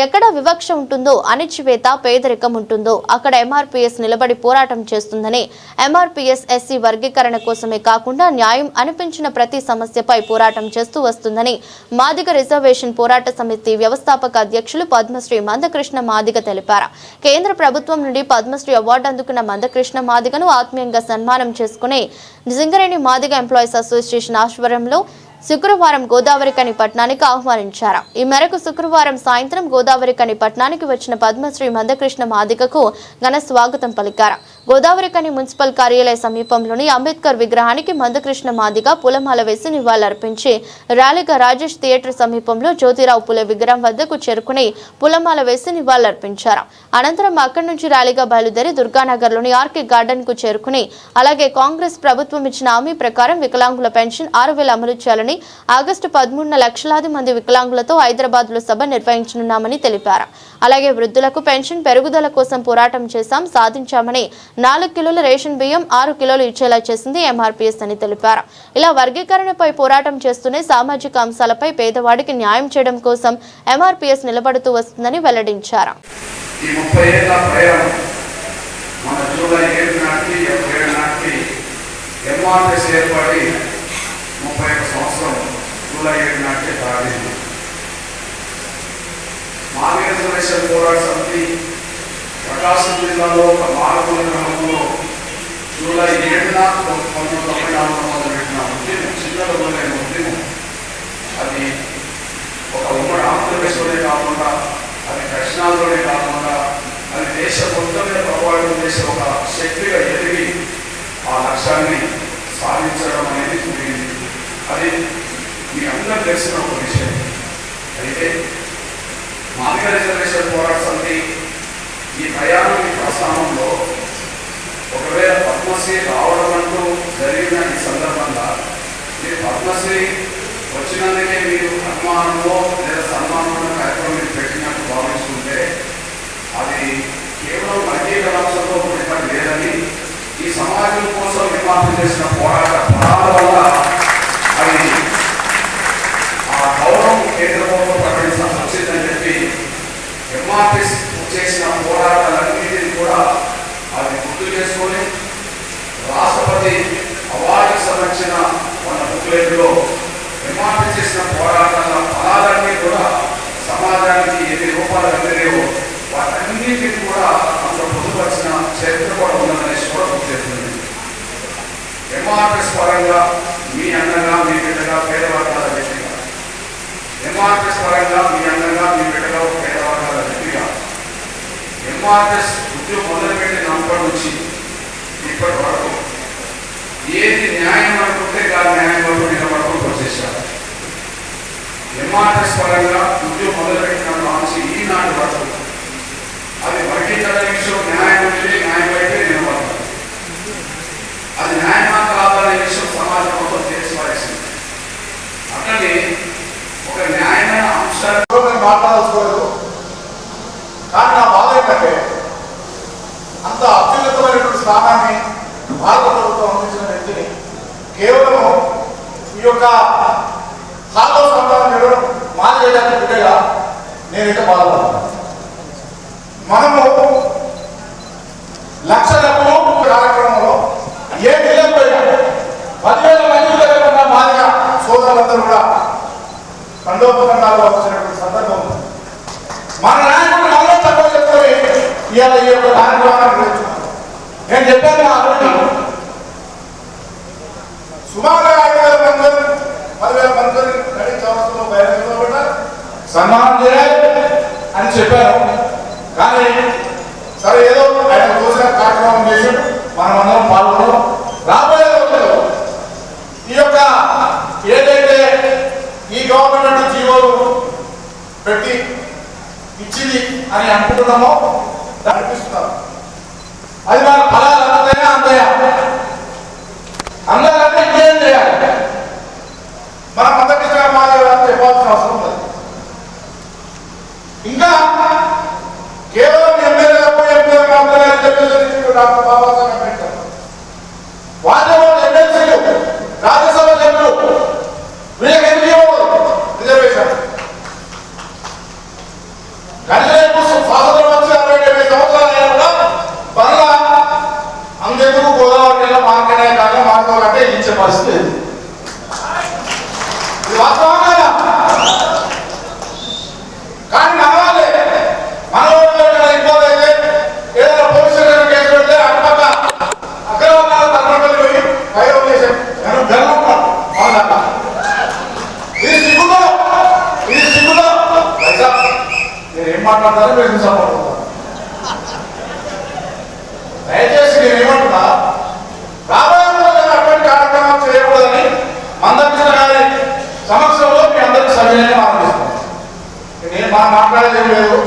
ఎక్కడ వివక్ష ఉంటుందో, అణిచివేత, పేదరికం ఉంటుందో అక్కడ ఎంఆర్పీఎస్ నిలబడి పోరాటం చేస్తుందని, ఎంఆర్పీఎస్ ఎస్సీ వర్గీకరణ కోసమే కాకుండా న్యాయం అనిపించిన ప్రతి సమస్యపై పోరాటం చేస్తూ వస్తుందని మాదిగ రిజర్వేషన్ పోరాట సమితి వ్యవస్థాపక అధ్యక్షులు పద్మశ్రీ మందకృష్ణ మాదిగ తెలిపారు. కేంద్ర ప్రభుత్వం నుండి పద్మశ్రీ అవార్డు అందుకున్న మందకృష్ణ మాదిగను ఆత్మీయంగా సన్మానం చేసుకుని సింగరేణి మాదిగ ఎంప్లాయీస్ అసోసియేషన్ ఆధ్వర్యంలో శుక్రవారం గోదావరికని పట్టణానికి ఆహ్వానించారు. ఈ మేరకు శుక్రవారం సాయంత్రం గోదావరికని పట్టణానికి వచ్చిన పద్మశ్రీ మందకృష్ణ మాదిగకు ఘన స్వాగతం పలికారు. గోదావరికని మున్సిపల్ కార్యాలయ సమీపంలోని అంబేద్కర్ విగ్రహానికి మందకృష్ణ మాదిగ పూలమాల వేసి నివాళులర్పించి ర్యాలీగా రాజేష్ థియేటర్ సమీపంలో జ్యోతిరావు పులే విగ్రహం వద్దకు చేరుకుని పూలమాల వేసి నివాళులర్పించారు. అనంతరం అక్కడి నుంచి ర్యాలీగా బయలుదేరి దుర్గానగర్లోని ఆర్కే గార్డెన్ కు చేరుకుని అలాగే కాంగ్రెస్ ప్రభుత్వం ఇచ్చిన హామీ ప్రకారం వికలాంగుల పెన్షన్ 6,000 అమలు చేయాలని ఆగస్టు 13న లక్షలాది మంది వికలాంగులతో హైదరాబాద్ లో సభ నిర్వహించనున్నామని తెలిపారు. అలాగే వృద్ధులకు పెన్షన్ పెరుగుదల కోసం పోరాటం చేశాం, సాధించామని 4 కిలోల రేషన్ బియ్యం 6 కిలోలు ఇచ్చేలా చేసింది ఎంఆర్పీఎస్ అని తెలిపారు. ఇలా వర్గీకరణపై పోరాటం చేస్తూనే సామాజిక అంశాలపై పేదవాడికి న్యాయం చేయడం కోసం ఎంఆర్పీఎస్ నిలబడుతూ వస్తుందని వెల్లడించారు. జూలై 7 నాటికే ప్రారంభించింది. మాదిగ రిజర్వేషన్ పోరాట సమితి ప్రకాశం జిల్లాలో ఒక మారుమూల గ్రామంలో జూలై 7న 1994 మొదలుపెట్టిన ఉద్యమం, చిన్నలో మొదలైన ఉద్యమం. అది ఒక ఉమ్మడి ఆంధ్రప్రదేశ్లోనే కాకుండా, అది దక్షిణాదిలోనే కాకుండా, అది దేశం మొత్తం మీద ప్రభావితం చేసే ఒక శక్తిగా ఎదిగి ఆ లక్ష్యాన్ని సాధించడం అనేది జరిగింది. అది మీ అందరూ తెలిసిన ఒక విషయం. అయితే మాదిగ రిజర్వేషన్ పోరాట సమితి ఈ ప్రయాణం, ఈ ప్రస్థానంలో ఒకవేళ పద్మశ్రీ రావడం అంటూ జరిగిన ఈ సందర్భంగా మీరు పద్మశ్రీ వచ్చినందుకే మీరు అభిమానంలో లేదా సన్మానంలో కార్యక్రమం మీరు పెట్టినట్టు భావించుకుంటే అది కేవలం వర్గీకరణతో ముడిపడి లేదని, ఈ సమాజం కోసం విమర్శ చేసిన పోరాట ఫలాల వల్ల అది ఆ గౌరవం కేంద్ర ప్రభుత్వం ప్రకటించాల్సి వచ్చిందని చెప్పి ఎంఆర్పీఎస్ చేసిన పోరాటాలన్నింటినీ కూడా అది గుర్తు చేసుకొని రాష్ట్రపతి అవార్డుకి సంబంధించిన మన బుక్లెట్లో ఎంఆర్పీఎస్ చేసిన పోరాటాల ఫలాలన్నీ కూడా సమాజానికి ఎన్ని రూపాలు అందిలేవో వాటన్నింటినీ కూడా అందులో పొందుపరిచిన చరిత్ర కూడా ఉందనేసి కూడా గుర్తు చేస్తుంది. ఎంఆర్పీఎస్ పరంగా మీ అన్నగా, మీ బిడ్డగా, పేదవర్గాల వ్యక్తిగా, ఎంఆర్పీఎస్ పరంగా మీ అన్నగా, మీ బిడ్డగా, పేదవర్గాల వ్యక్తిగా, ఎంఆర్పీఎస్ ఉద్యోగం మొదలుపెట్టినప్పటి నుంచి ఇప్పటి వరకు ఏది న్యాయం అనుకుంటే దాని న్యాయం వరకు నిలబడుతూ వచ్చేసారు. ఎంఆర్పీఎస్ పరంగా ఉద్యోగం మొదలుపెట్టిన నుంచి ఈనాటి వరకు అది వర్గీకరణ విషయం న్యాయం అంటే న్యాయం అయితే నిలబడతారు. అది న్యాయమా కాదనే విషయం సమాజం మొత్తం తెలిసిపడేసింది. అట్లనే ఒక న్యాయమైన అంశాలు మాట్లాడాల్సుకోలేదు. కానీ నా బాధ ఏంటంటే అంత అత్యున్నతమైనటువంటి స్థానాన్ని భారత ప్రభుత్వం అందించిన వ్యక్తిని కేవలం ఈ యొక్క సాధవ సంతానం మాదిగజాతి బిడ్డగా నేనైతే బాధపడతాను. మనము లక్షలకు కార్యక్రమంలో ఏ నిలబడినా 10,000 మంది దగ్గర మాదిగ సోదరులందరూ కూడా ఖండోపఖండాలుగా వచ్చినటువంటి సందర్భం ఉంది. మన నాయకుడు మనలో తక్కువ చెప్తే ఇవాళ ఈ యొక్క కార్యక్రమాన్ని నేను చెప్పాను. మా అభివృద్ధి సుమారుగా 5,000 మంది 10,000 మంది గడి సంవత్సరంలో బయలుదేరబడ్డ సన్మానం చేయాలి అని చెప్పారు. కానీ సరే ఏదో ఆయన తోసిన కార్యక్రమం చేసి మనం అందరం పాల్గొనడం. రాబోయే రోజుల్లో ఈ యొక్క ఏదైతే ఈ గవర్నమెంట్ జీవోలు పెట్టి ఇచ్చింది అని అనుకుంటున్నామో అనిపిస్తున్నారు. అది మన ఫలాలు అంతైనా అంతయా అందరికంటే ఇంకేం చేయాలి? మనం మందకృష్ణ మాదిగ చెప్పాల్సిన అవసరం లేదు. ఇంకా కేవలం ఎమ్మెల్యేలకు డాక్టర్ బాబాసాహెబ్ అంబేద్కర్ వాళ్ళు ఎమ్మెల్సీలు, రాజ్యసభ సభ్యులు, వీళ్ళకి ఎందుకు రిజర్వేషన్ అంటే ఇచ్చే పరిస్థితి లేదు. ఇది వాస్తవం కదా? కానీ మన వాళ్ళే మన ఇబ్బంది అయితే ఏదైనా పోలీసు కేసు పెడితే అటుపక్క అగ్రవర్ణాల తరపున పోయి పైరు చేసాం నేను గర్వం ఇది సిగ్గుతో నేను ఏం మాట్లాడతానో మీరు సపోర్ట్. దయచేసి నేను ఏమంటున్నా, రాబోయే రోజుల్లో అటువంటి కార్యక్రమాలు చేయకూడదని మందకృష్ణ గారి సమక్షంలో మీ అందరికీ సవినయంగా ఆలోచిస్తున్నాను. నేను మాట్లాడేది ఏం లేదు.